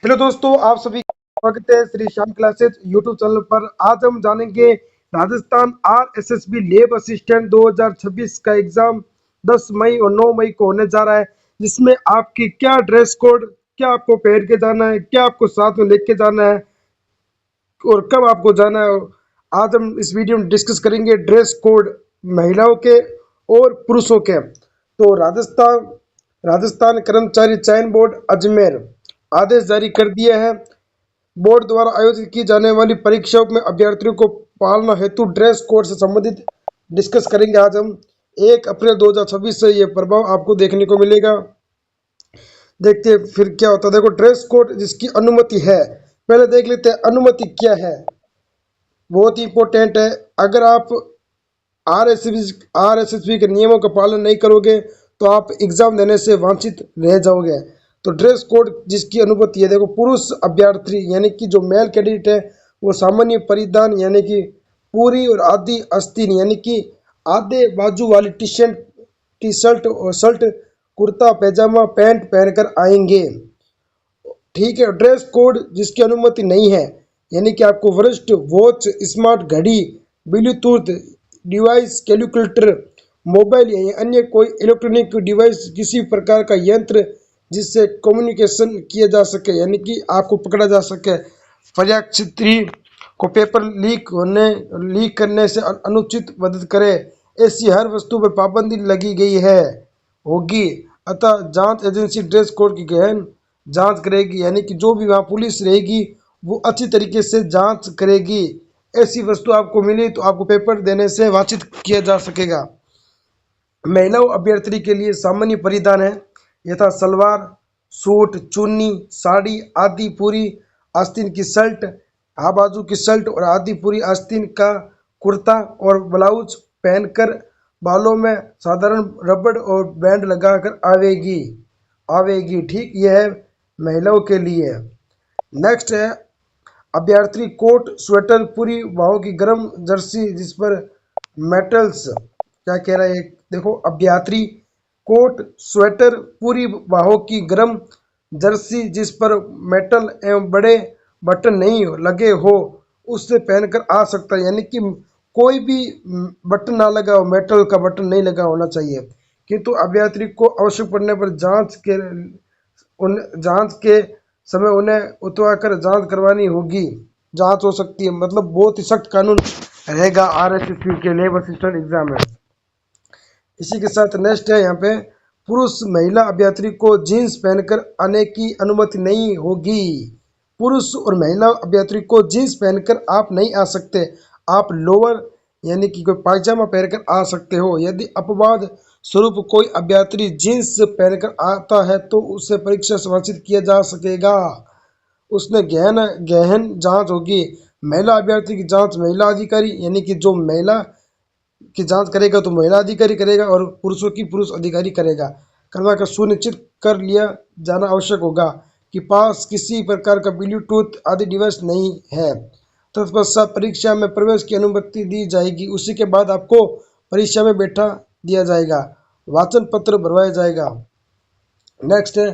Hello दोस्तों, आप सभी का स्वागत है Shri Shyam classes YouTube channel पर। आज हम जानेंगे राजस्थान आरएसएसबी लैब असिस्टेंट 2026 का एग्जाम 10 मई और 9 मई को होने जा रहा है, जिसमें आपकी क्या ड्रेस कोड, क्या आपको पहन के जाना है, क्या आपको साथ में लेके जाना है और कब आपको जाना है। आज हम इस वीडियो में डिस्कस करेंगे ड्रेस कोड महिलाओं के और पुरुषों के। तो राजस्थान कर्मचारी चयन बोर्ड अजमेर आदेश जारी कर दिया है। बोर्ड द्वारा आयोजित की जाने वाली परीक्षाओं में अभ्यर्थियों को पालना हेतु ड्रेस कोड से संबंधित डिस्कस करेंगे। आज हम 1 अप्रैल 2026 से ये प्रभाव आपको देखने को मिलेगा। देखते हैं फिर क्या होता है। देखो, ड्रेस कोड जिसकी अनुमति है, पहले देख लेते हैं अनुमति क्या है। बहुत ही इंपॉर्टेंट है। अगर आप आरएसएसबी के नियमों का पालन नहीं करोगे तो आप एग्जाम देने से वंचित रह जाओगे। तो ड्रेस कोड जिसकी अनुमति है, देखो, पुरुष अभ्यर्थी यानी कि जो मेल कैंडिडेट है वो सामान्य परिधान यानी कि पूरी और आधी आस्तीन यानी कि आधे बाजू वाली टी शर्ट और शर्ट, कुर्ता पैजामा पैंट पहनकर आएंगे। ठीक है। ड्रेस कोड जिसकी अनुमति नहीं है यानी कि आपको वरिष्ठ वॉच, स्मार्ट घड़ी, ब्लूटूथ डिवाइस, कैलकुलेटर, मोबाइल या अन्य कोई इलेक्ट्रॉनिक डिवाइस, किसी प्रकार का यंत्र जिससे कम्युनिकेशन किया जा सके यानी कि आपको पकड़ा जा सके, परीक्षार्थी को पेपर लीक करने से अनुचित मदद करे, ऐसी हर वस्तु पर पाबंदी लगी गई है होगी। अतः जांच एजेंसी ड्रेस कोड की गहन जांच करेगी यानी कि जो भी वहाँ पुलिस रहेगी वो अच्छी तरीके से जांच करेगी। ऐसी वस्तु आपको मिली तो आपको पेपर देने से वंचित किया जा सकेगा। महिलाओं अभ्यर्थी के लिए सामान्य परिधान है यथा सलवार सूट, चुन्नी, साड़ी, आदि पूरी आस्तीन की शर्ट, हा बाजू की शर्ट और आदि पूरी आस्तीन का कुर्ता और ब्लाउज पहनकर बालों में साधारण रबड़ और बैंड लगाकर आवेगी। ठीक, यह है महिलाओं के लिए। नेक्स्ट है अभ्यर्थी कोट स्वेटर पूरी बाहों की गर्म जर्सी जिस पर मेटल्स, क्या कह रहा है देखो, अभ्यर्थी कोट स्वेटर पूरी बाहों की गर्म जर्सी जिस पर मेटल एवं बड़े बटन नहीं लगे हो उससे पहनकर आ सकता है यानी कि कोई भी बटन ना लगा हो, मेटल का बटन नहीं लगा होना चाहिए। किंतु अभ्यर्थी को आवश्यक पड़ने पर जांच के समय उन्हें उतरवाकर जांच करवानी होगी। जांच हो सकती है, मतलब बहुत ही सख्त कानून रहेगा आरएसएसबी के लेबर असिस्टेंट एग्जाम में। इसी के साथ नेक्स्ट है यहाँ पे पुरुष महिला अभ्यर्थी को जीन्स पहनकर आने की अनुमति नहीं होगी। पुरुष और महिला अभ्यर्थी को जीन्स पहनकर आप नहीं आ सकते। आप लोअर यानी कि कोई पायजामा पहनकर आ सकते हो। यदि अपवाद स्वरूप कोई अभ्यर्थी जीन्स पहनकर आता है तो उसे परीक्षा से वंचित किया जा सकेगा। उसने गहन जांच होगी। महिला अभ्यर्थी की जांच महिला अधिकारी यानी कि जो महिला की जांच करेगा तो महिला अधिकारी करेगा और पुरुषों की पुरुष अधिकारी करेगा। करवा कर सुनिश्चित कर लिया जाना आवश्यक होगा कि पास किसी प्रकार का ब्लूटूथ आदि डिवाइस नहीं है। तत्पश्चात परीक्षा में प्रवेश की अनुमति दी जाएगी। उसी के बाद आपको परीक्षा में बैठा दिया जाएगा, वाचन पत्र भरवाया जाएगा। नेक्स्ट है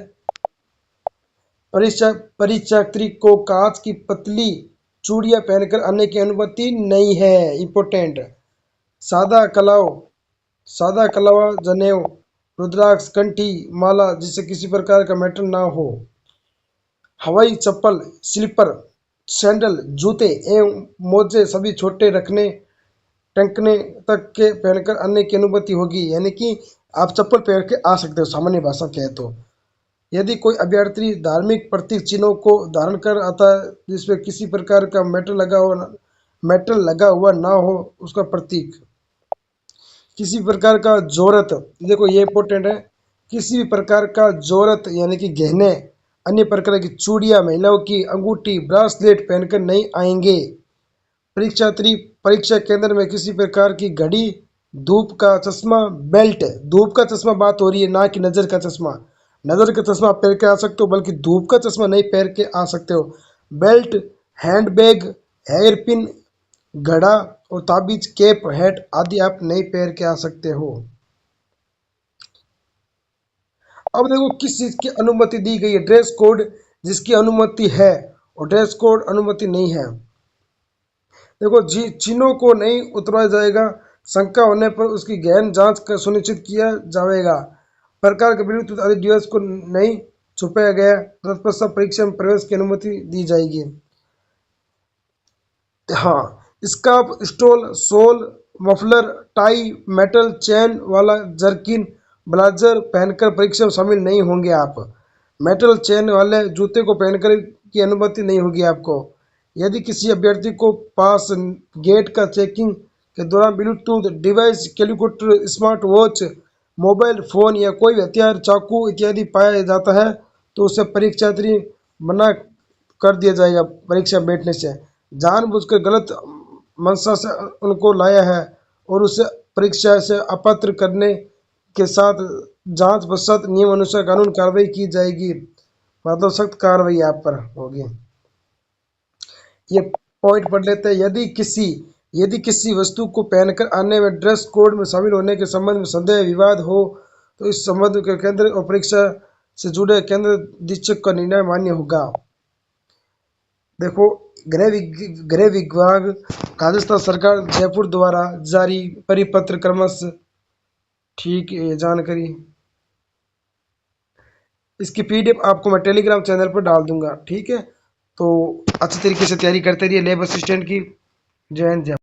परीक्षार्थी को कांच की पतली चूड़ियां पहनकर आने की अनुमति नहीं है। इंपोर्टेंट। सादा कलावा, जनेऊ, रुद्राक्ष, कंठी, माला जिससे किसी प्रकार का मेटल ना हो, हवाई चप्पल, स्लीपर, सैंडल, जूते एवं मोजे सभी छोटे रखने टंकने तक के पहनकर आने की अनुमति होगी यानी कि आप चप्पल पहन के आ सकते हो, सामान्य भाषा कहे तो। यदि कोई अभ्यर्थी धार्मिक प्रतीक चिन्हों को धारण कर आता है जिसमें किसी प्रकार का मेटल लगा हुआ ना हो, उसका प्रतीक, किसी प्रकार का जोरत, देखो ये इंपॉर्टेंट है, किसी भी प्रकार का जोरत यानी कि गहने, अन्य प्रकार की चूड़ियां, महिलाओं की अंगूठी, ब्रासलेट पहनकर नहीं आएंगे। परीक्षार्थी परीक्षा केंद्र में किसी प्रकार की घड़ी, धूप का चश्मा, बेल्ट, धूप का चश्मा बात हो रही है ना कि नजर का चश्मा। नजर का चश्मा आप पहन के आ सकते हो, बल्कि धूप का चश्मा नहीं पहन के आ सकते हो। बेल्ट, हैंडबैग, हेयर पिन, घड़ा और ताबीज, कैप, हैट आदि आप नहीं पहन के आ सकते हो। अब देखो किस चीज की अनुमति दी गई है। ड्रेस कोड जिसकी अनुमति है और ड्रेस कोड अनुमति नहीं है। देखो जी, चिन्हों को नहीं उतरवाया जाएगा, शंका होने पर उसकी गहन जांच कर सुनिश्चित किया जाएगा। प्रकार के ब्लूटूथ आदि डिवाइस को नहीं छुपाया गया, तत्पश्चात परीक्षा में प्रवेश की अनुमति दी जाएगी। हाँ, scarf, stole, shawl, muffler, tie, metal chain वाला जर्किन, ब्लाजर पहनकर परीक्षा में शामिल नहीं होंगे आप। मेटल चेन वाले जूते को पहनकर की अनुमति नहीं होगी आपको। यदि किसी अभ्यर्थी को पास गेट का चेकिंग के दौरान Bluetooth device, calculator, smart watch, mobile phone या कोई भी हथियार, चाकू इत्यादि पाया जाता है तो उसे परीक्षार्थी मना कर दिया जाएगा परीक्षा में बैठने से। जानबूझकर गलत मंशा से उनको लाया है और उसे परीक्षा से अपात्र करने के साथ जांच पश्चात नियम अनुसार कानून कार्रवाई की जाएगी, मतलब सख्त कार्रवाई आप पर होगी। ये पॉइंट पढ़ लेते हैं। यदि किसी वस्तु को पहनकर आने में ड्रेस कोड में शामिल होने के संबंध में संदेह विवाद हो तो इस संबंध के केंद्र और परीक्षा से जुड़े केंद्र निरीक्षक का निर्णय मान्य होगा। देखो, गृह विभाग राजस्थान सरकार जयपुर द्वारा जारी परिपत्र क्रमश, ठीक है, ये जानकारी इसकी पीडीएफ आपको मैं टेलीग्राम चैनल पर डाल दूंगा, ठीक है। तो अच्छी तरीके से तैयारी करते रहिए लेब असिस्टेंट की। जय हिंद, जय